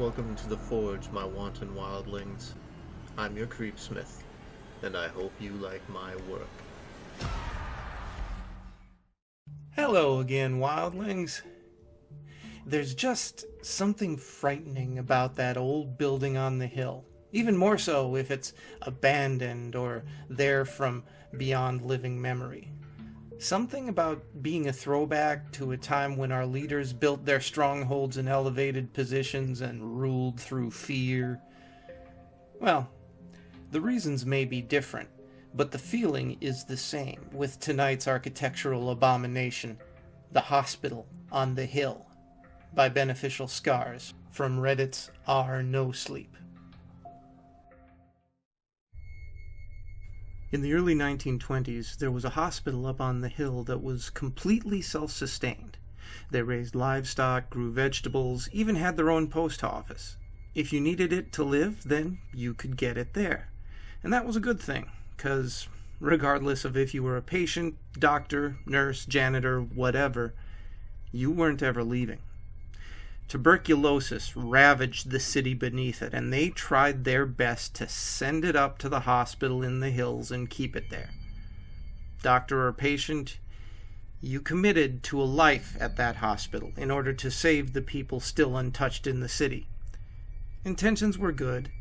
Welcome to the Forge, my wanton wildlings. I'm your creepsmith, and I hope you like my work. Hello again, wildlings. There's just something frightening about that old building on the hill. Even more so if it's abandoned or there from beyond living memory. Something about being a throwback to a time when our leaders built their strongholds in elevated positions and ruled through fear. Well, the reasons may be different, but the feeling is the same with tonight's architectural abomination, The Hospital on the Hill, by BeneficialScars, from Reddit's Nosleep. In the early 1920s, there was a hospital up on the hill that was completely self-sustained. They raised livestock, grew vegetables, even had their own post office. If you needed it to live, then you could get it there. And that was a good thing, because regardless of if you were a patient, doctor, nurse, janitor, whatever, you weren't ever leaving. Tuberculosis ravaged the city beneath it, and they tried their best to send it up to the hospital in the hills and keep it there. Doctor or patient, you committed to a life at that hospital in order to save the people still untouched in the city. Intentions were good.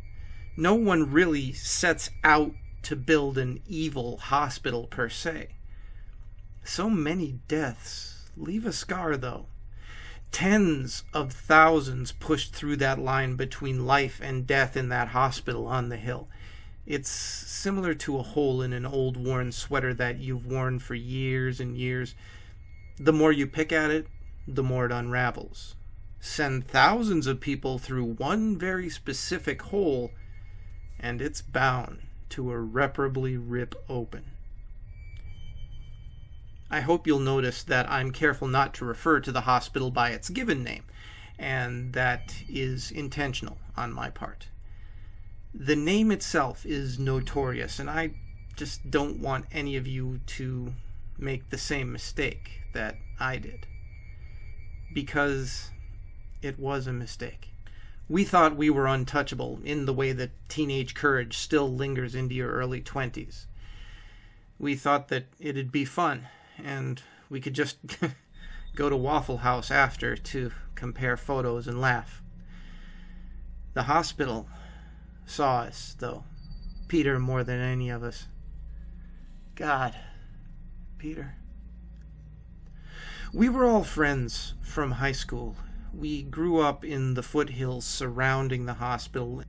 No one really sets out to build an evil hospital per se. So many deaths leave a scar, though. Tens of thousands pushed through that line between life and death in that hospital on the hill. It's similar to a hole in an old worn sweater that you've worn for years and years. The more you pick at it, the more it unravels. Send thousands of people through one very specific hole, and it's bound to irreparably rip open. I hope you'll notice that I'm careful not to refer to the hospital by its given name, and that is intentional on my part. The name itself is notorious, and I just don't want any of you to make the same mistake that I did. Because it was a mistake. We thought we were untouchable in the way that teenage courage still lingers into your early 20s. We thought that it'd be fun, and we could just go to Waffle House after to compare photos and laugh. The hospital saw us, though. Peter more than any of us. God, Peter. We were all friends from high school. We grew up in the foothills surrounding the hospital,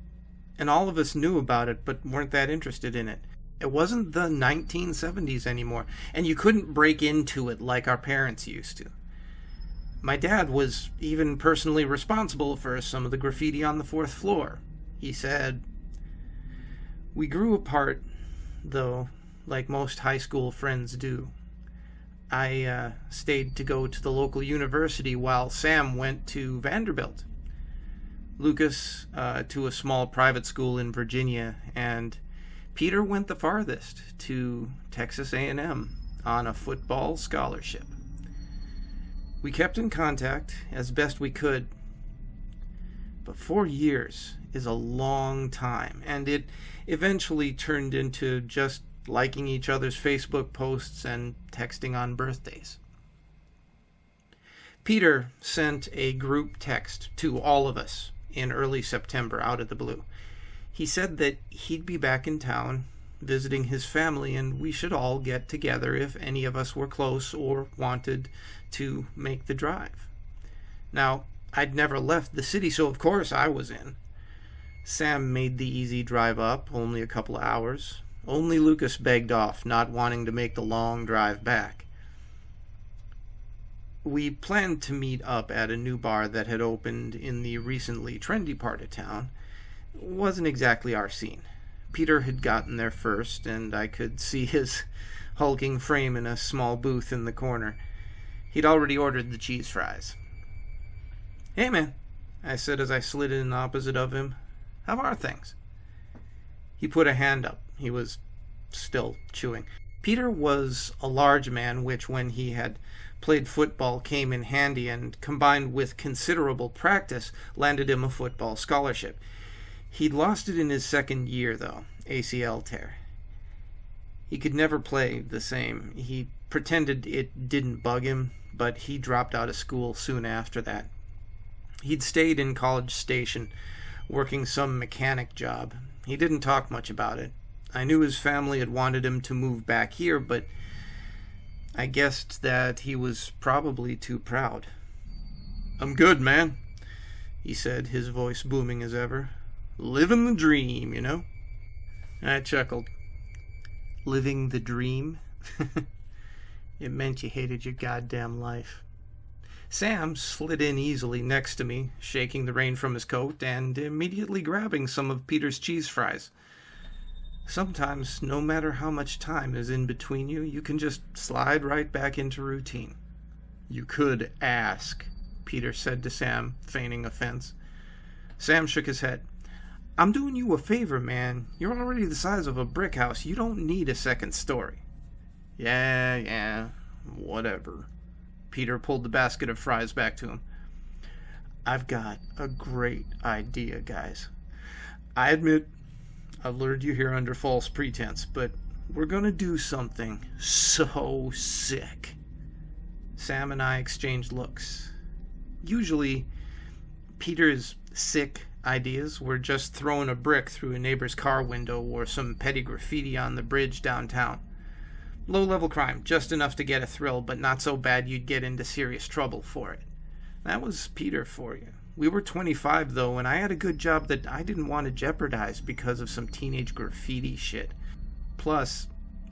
and all of us knew about it but weren't that interested in it. It wasn't the 1970s anymore, and you couldn't break into it like our parents used to. My dad was even personally responsible for some of the graffiti on the 4th floor. He said, "We grew apart, though, like most high school friends do. I stayed to go to the local university while Sam went to Vanderbilt. Lucas to a small private school in Virginia, and Peter went the farthest, to Texas A&M, on a football scholarship. We kept in contact as best we could, but 4 years is a long time, and it eventually turned into just liking each other's Facebook posts and texting on birthdays. Peter sent a group text to all of us in early September out of the blue. He said that he'd be back in town visiting his family, and we should all get together if any of us were close or wanted to make the drive. Now, I'd never left the city, so of course I was in. Sam made the easy drive up, only a couple of hours. Only Lucas begged off, not wanting to make the long drive back. We planned to meet up at a new bar that had opened in the recently trendy part of town. It wasn't exactly our scene. Peter had gotten there first, and I could see his hulking frame in a small booth in the corner. He'd already ordered the cheese fries. "Hey, man," I said as I slid in opposite of him. "How are things?" He put a hand up. He was still chewing. Peter was a large man, which when he had played football came in handy, and combined with considerable practice landed him a football scholarship. He'd lost it in his second year, though, ACL tear. He could never play the same. He pretended it didn't bug him, but he dropped out of school soon after that. He'd stayed in College Station, working some mechanic job. He didn't talk much about it. I knew his family had wanted him to move back here, but I guessed that he was probably too proud. "I'm good, man," he said, his voice booming as ever. "Living the dream, you know." I chuckled. Living the dream? It meant you hated your goddamn life. Sam slid in easily next to me, shaking the rain from his coat and immediately grabbing some of Peter's cheese fries. Sometimes, no matter how much time is in between you, you can just slide right back into routine. "You could ask," Peter said to Sam, feigning offense. Sam shook his head. "I'm doing you a favor, man. You're already the size of a brick house. You don't need a second story." Yeah, whatever. Peter pulled the basket of fries back to him. "I've got a great idea, guys. I admit I've lured you here under false pretense, but we're going to do something so sick." Sam and I exchanged looks. Usually, Peter's sick ideas were just throwing a brick through a neighbor's car window or some petty graffiti on the bridge downtown. Low-level crime, just enough to get a thrill, but not so bad you'd get into serious trouble for it. That was Peter for you. We were 25, though, and I had a good job that I didn't want to jeopardize because of some teenage graffiti shit. Plus,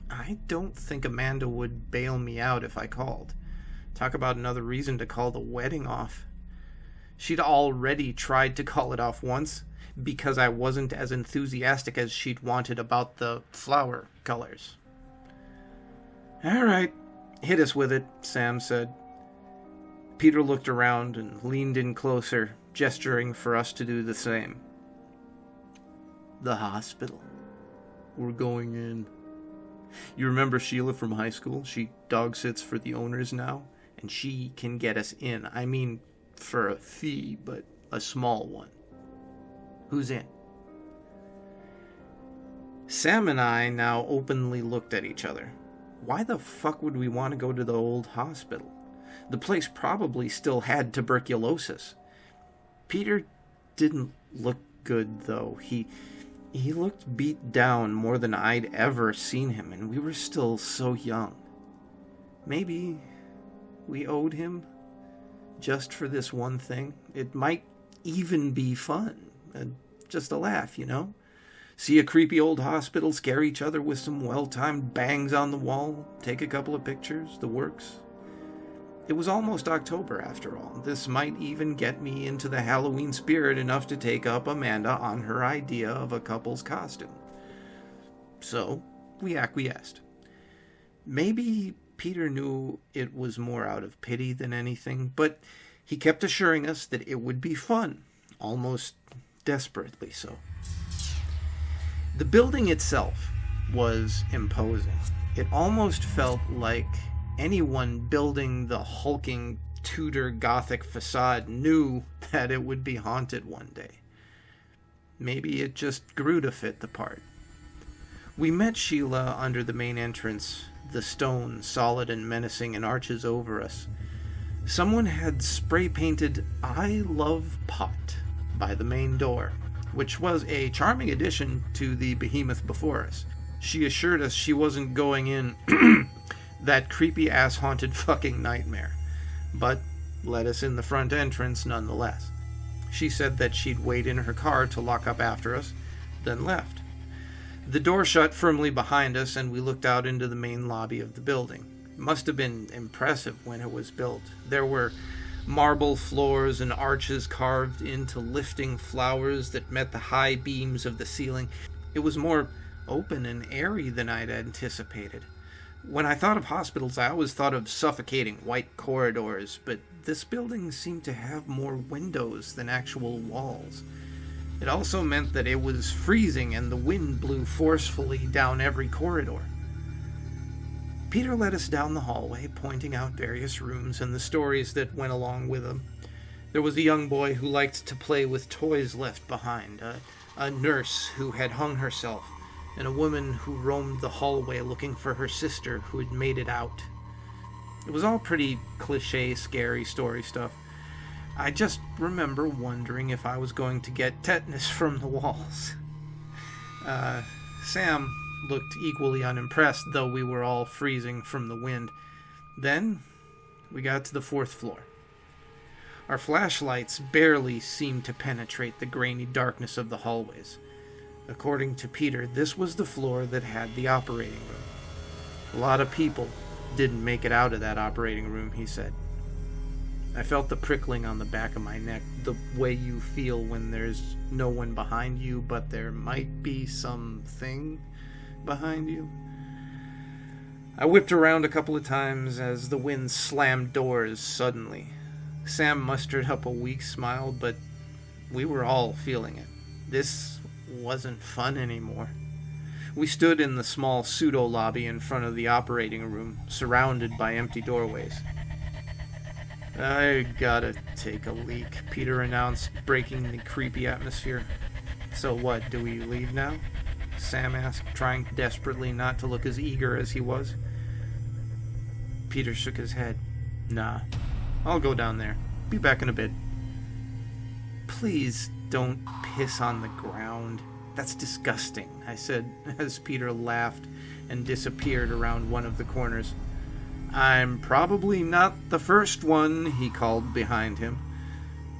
I don't think Amanda would bail me out if I called. Talk about another reason to call the wedding off. She'd already tried to call it off once because I wasn't as enthusiastic as she'd wanted about the flower colors. "All right, hit us with it," Sam said. Peter looked around and leaned in closer, gesturing for us to do the same. "The hospital. We're going in. You remember Sheila from high school? She dog sits for the owners now, and she can get us in. I mean, for a fee, but a small one." "Who's in?" Sam and I now openly looked at each other. Why the fuck would we want to go to the old hospital? The place probably still had tuberculosis. Peter didn't look good, though. He looked beat down more than I'd ever seen him, and we were still so young. Maybe we owed him just for this one thing. It might even be fun. Just a laugh, you know? See a creepy old hospital, scare each other with some well-timed bangs on the wall, take a couple of pictures, the works. It was almost October, after all. This might even get me into the Halloween spirit enough to take up Amanda on her idea of a couple's costume. So, we acquiesced. Maybe Peter knew it was more out of pity than anything, but he kept assuring us that it would be fun, almost desperately so. The building itself was imposing. It almost felt like anyone building the hulking Tudor Gothic facade knew that it would be haunted one day. Maybe it just grew to fit the part. We met Sheila under the main entrance, the stone solid and menacing in arches over us. Someone had spray-painted "I love pot" by the main door, which was a charming addition to the behemoth before us. She assured us she wasn't going in that creepy-ass haunted fucking nightmare, but let us in the front entrance nonetheless. She said that she'd wait in her car to lock up after us, then left. The door shut firmly behind us, and we looked out into the main lobby of the building. It must have been impressive when it was built. There were marble floors and arches carved into lifting flowers that met the high beams of the ceiling. It was more open and airy than I'd anticipated. When I thought of hospitals, I always thought of suffocating white corridors, but this building seemed to have more windows than actual walls. It also meant that it was freezing and the wind blew forcefully down every corridor. Peter led us down the hallway, pointing out various rooms and the stories that went along with them. There was a young boy who liked to play with toys left behind, a nurse who had hung herself, and a woman who roamed the hallway looking for her sister who had made it out. It was all pretty cliché, scary story stuff. I just remember wondering if I was going to get tetanus from the walls. Sam looked equally unimpressed, though we were all freezing from the wind. Then we got to the 4th floor. Our flashlights barely seemed to penetrate the grainy darkness of the hallways. According to Peter, this was the floor that had the operating room. A lot of people didn't make it out of that operating room, he said. I felt the prickling on the back of my neck, the way you feel when there's no one behind you, but there might be something behind you. I whipped around a couple of times as the wind slammed doors suddenly. Sam mustered up a weak smile, but we were all feeling it. This wasn't fun anymore. We stood in the small pseudo-lobby in front of the operating room, surrounded by empty doorways. "I gotta take a leak," Peter announced, breaking the creepy atmosphere. "So what, do we leave now?" Sam asked, trying desperately not to look as eager as he was. Peter shook his head. "Nah, I'll go down there. Be back in a bit." "Please don't piss on the ground. That's disgusting," I said as Peter laughed and disappeared around one of the corners. "I'm probably not the first one," he called behind him.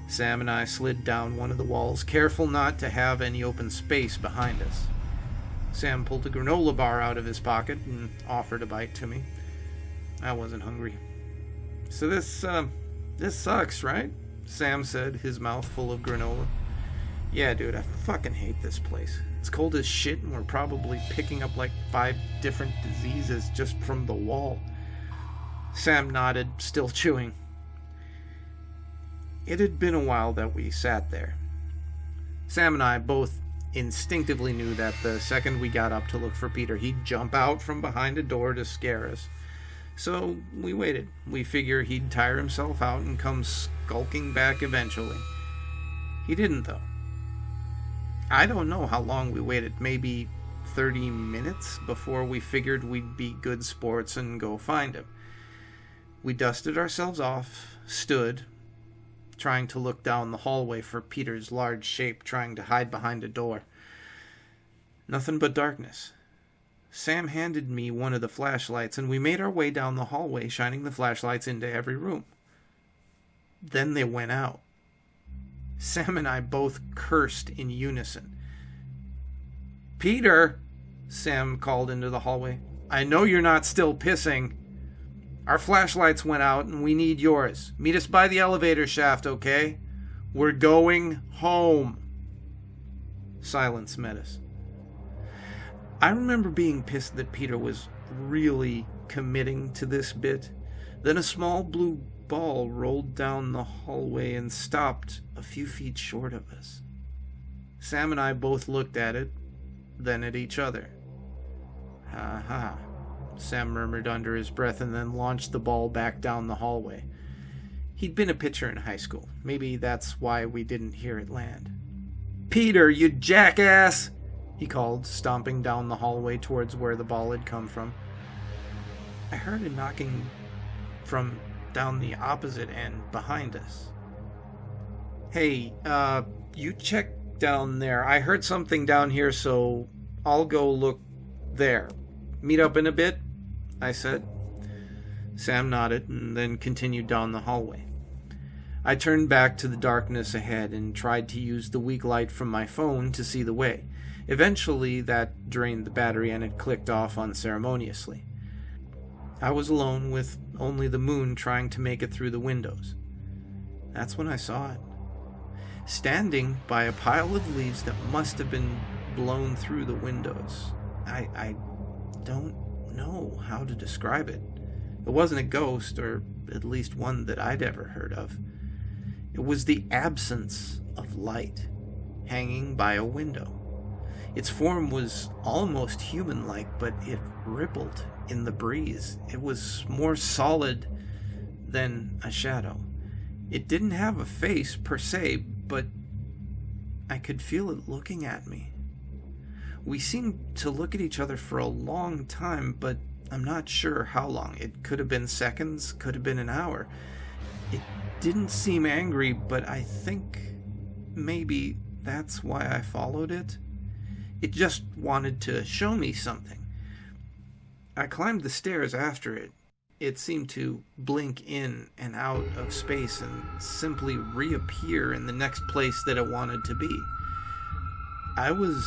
Sam and I slid down one of the walls, careful not to have any open space behind us. Sam pulled a granola bar out of his pocket and offered a bite to me. I wasn't hungry. "So this sucks, right?" Sam said, his mouth full of granola. "Yeah, dude, I fucking hate this place. It's cold as shit and we're probably picking up like 5 different diseases just from the wall." Sam nodded, still chewing. It had been a while that we sat there. Sam and I both instinctively knew that the second we got up to look for Peter, he'd jump out from behind a door to scare us. So we waited. We figured he'd tire himself out and come skulking back eventually. He didn't, though. I don't know how long we waited, maybe 30 minutes before we figured we'd be good sports and go find him. We dusted ourselves off, stood, trying to look down the hallway for Peter's large shape trying to hide behind a door. Nothing but darkness. Sam handed me one of the flashlights, and we made our way down the hallway, shining the flashlights into every room. Then they went out. Sam and I both cursed in unison. "Peter," Sam called into the hallway, "I know you're not still pissing. Our flashlights went out, and we need yours. Meet us by the elevator shaft, okay? We're going home." Silence met us. I remember being pissed that Peter was really committing to this bit. Then a small blue ball rolled down the hallway and stopped a few feet short of us. Sam and I both looked at it, then at each other. "Ha ha," Sam murmured under his breath and then launched the ball back down the hallway. He'd been a pitcher in high school. Maybe that's why we didn't hear it land. "Peter, you jackass!" he called, stomping down the hallway towards where the ball had come from. I heard a knocking from down the opposite end behind us. "Hey, you check down there. I heard something down here, so I'll go look there. Meet up in a bit," I said. Sam nodded and then continued down the hallway. I turned back to the darkness ahead and tried to use the weak light from my phone to see the way. Eventually, that drained the battery and it clicked off unceremoniously. I was alone with only the moon trying to make it through the windows. That's when I saw it. Standing by a pile of leaves that must have been blown through the windows. I don't know how to describe it. It wasn't a ghost, or at least one that I'd ever heard of. It was the absence of light, hanging by a window. Its form was almost human-like, but it rippled in the breeze. It was more solid than a shadow. It didn't have a face per se, but I could feel it looking at me. We seemed to look at each other for a long time, but I'm not sure how long. It could have been seconds, could have been an hour. It didn't seem angry, but I think maybe that's why I followed it. It just wanted to show me something. I climbed the stairs after it. It seemed to blink in and out of space and simply reappear in the next place that it wanted to be. I was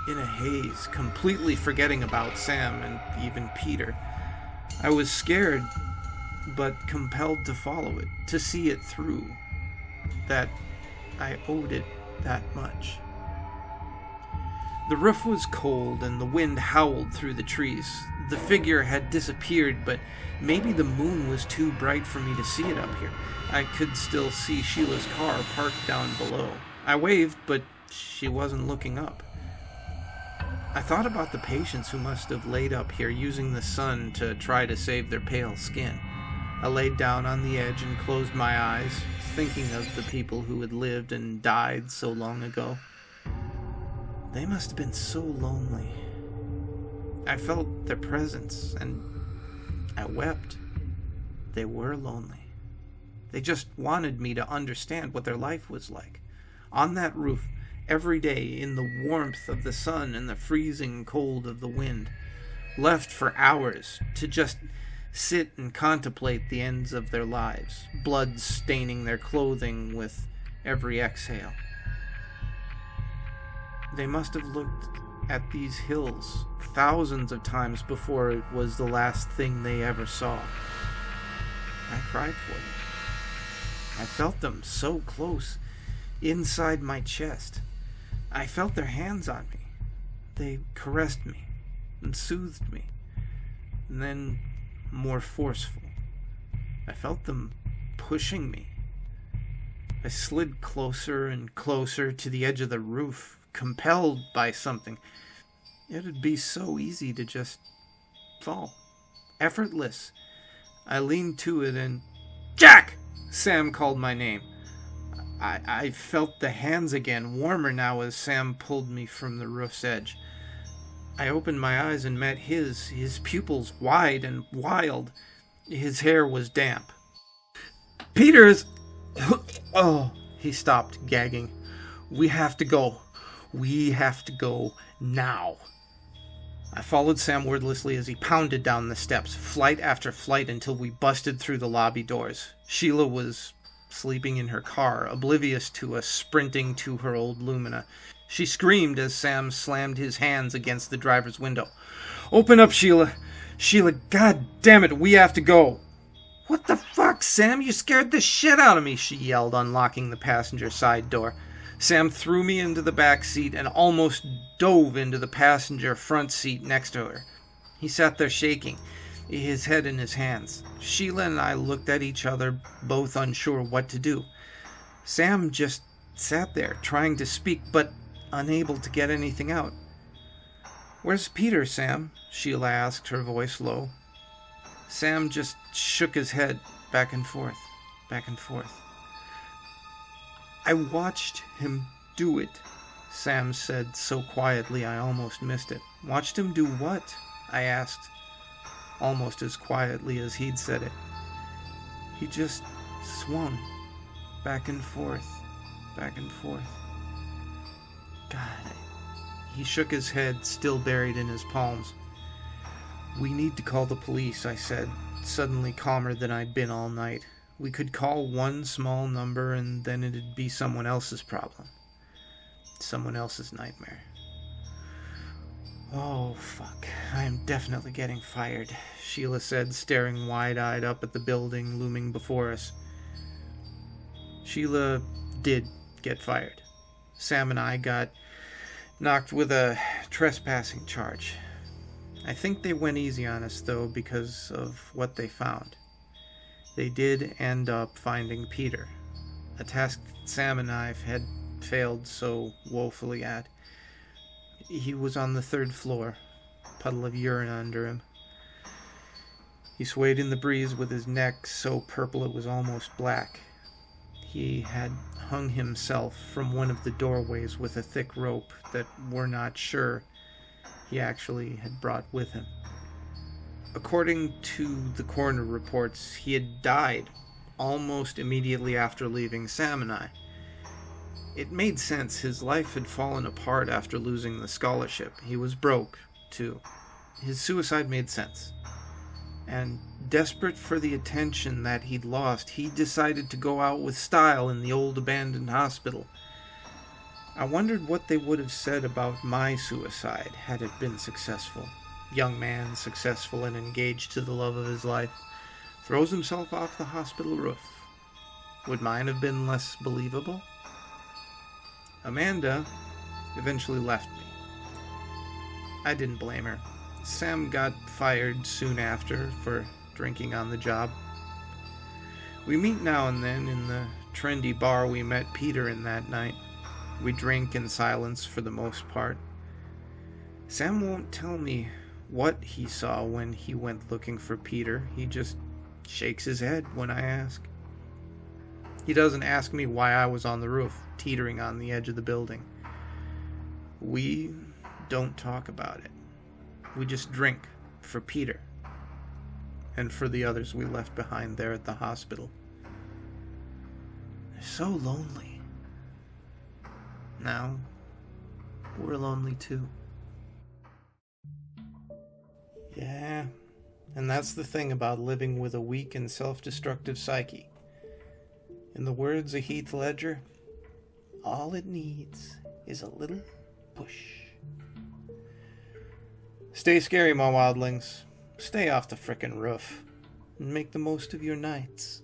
in a haze, completely forgetting about Sam and even Peter. I was scared, but compelled to follow it, to see it through. That I owed it that much. The roof was cold and the wind howled through the trees. The figure had disappeared, but maybe the moon was too bright for me to see it up here. I could still see Sheila's car parked down below. I waved, but she wasn't looking up. I thought about the patients who must have laid up here using the sun to try to save their pale skin. I laid down on the edge and closed my eyes, thinking of the people who had lived and died so long ago. They must have been so lonely. I felt their presence, and I wept. They were lonely. They just wanted me to understand what their life was like. On that roof, every day, in the warmth of the sun and the freezing cold of the wind, left for hours to just sit and contemplate the ends of their lives, blood staining their clothing with every exhale. They must have looked at these hills thousands of times before it was the last thing they ever saw. I cried for them. I felt them so close, inside my chest. I felt their hands on me. They caressed me and soothed me, and then more forceful. I felt them pushing me. I slid closer and closer to the edge of the roof, compelled by something. It'd be so easy to just fall. Effortless. I leaned to it and... Jack! Sam called my name. I felt the hands again, warmer now as Sam pulled me from the roof's edge. I opened my eyes and met his pupils wide and wild. His hair was damp. Peter's... Oh, he stopped, gagging. We have to go. We have to go now. I followed Sam wordlessly as he pounded down the steps, flight after flight, until we busted through the lobby doors. Sheila was sleeping in her car, oblivious to us sprinting to her old Lumina. She screamed as Sam slammed his hands against the driver's window. Open up, Sheila. Sheila, god damn it, we have to go. What the fuck, Sam? You scared the shit out of me, she yelled, unlocking the passenger side door. Sam threw me into the back seat and almost dove into the passenger front seat next to her. He sat there shaking, his head in his hands. Sheila and I looked at each other, both unsure what to do. Sam just sat there, trying to speak, but unable to get anything out. Where's Peter, Sam? Sheila asked, her voice low. Sam just shook his head back and forth, back and forth. I watched him do it, Sam said so quietly I almost missed it. Watched him do what? I asked, almost as quietly as he'd said it. He just swung back and forth, back and forth. God, he shook his head, still buried in his palms. We need to call the police, I said, suddenly calmer than I'd been all night. We could call one small number and then it'd be someone else's problem. Someone else's nightmare. Oh, fuck. I am definitely getting fired, Sheila said, staring wide-eyed up at the building looming before us. Sheila did get fired. Sam and I got knocked with a trespassing charge. I think they went easy on us, though, because of what they found. They did end up finding Peter, a task Sam and I had failed so woefully at. He was on the 3rd floor, puddle of urine under him. He swayed in the breeze with his neck so purple it was almost black. He had hung himself from one of the doorways with a thick rope that we're not sure he actually had brought with him. According to the coroner reports, he had died almost immediately after leaving Sam and I. It made sense. His life had fallen apart after losing the scholarship. He was broke, too. His suicide made sense. And desperate for the attention that he'd lost, he decided to go out with style in the old abandoned hospital. I wondered what they would have said about my suicide had it been successful. Young man, successful and engaged to the love of his life, throws himself off the hospital roof. Would mine have been less believable? Amanda eventually left me. I didn't blame her. Sam got fired soon after for drinking on the job. We meet now and then in the trendy bar we met Peter in that night. We drink in silence for the most part. Sam won't tell me what he saw when he went looking for Peter. He just shakes his head when I ask. He doesn't ask me why I was on the roof, teetering on the edge of the building. We don't talk about it. We just drink for Peter and for the others we left behind there at the hospital. They're so lonely. Now, we're lonely too. Yeah, and that's the thing about living with a weak and self-destructive psyche. In the words of Heath Ledger, all it needs is a little push. Stay scary, my wildlings. Stay off the frickin' roof. And make the most of your nights.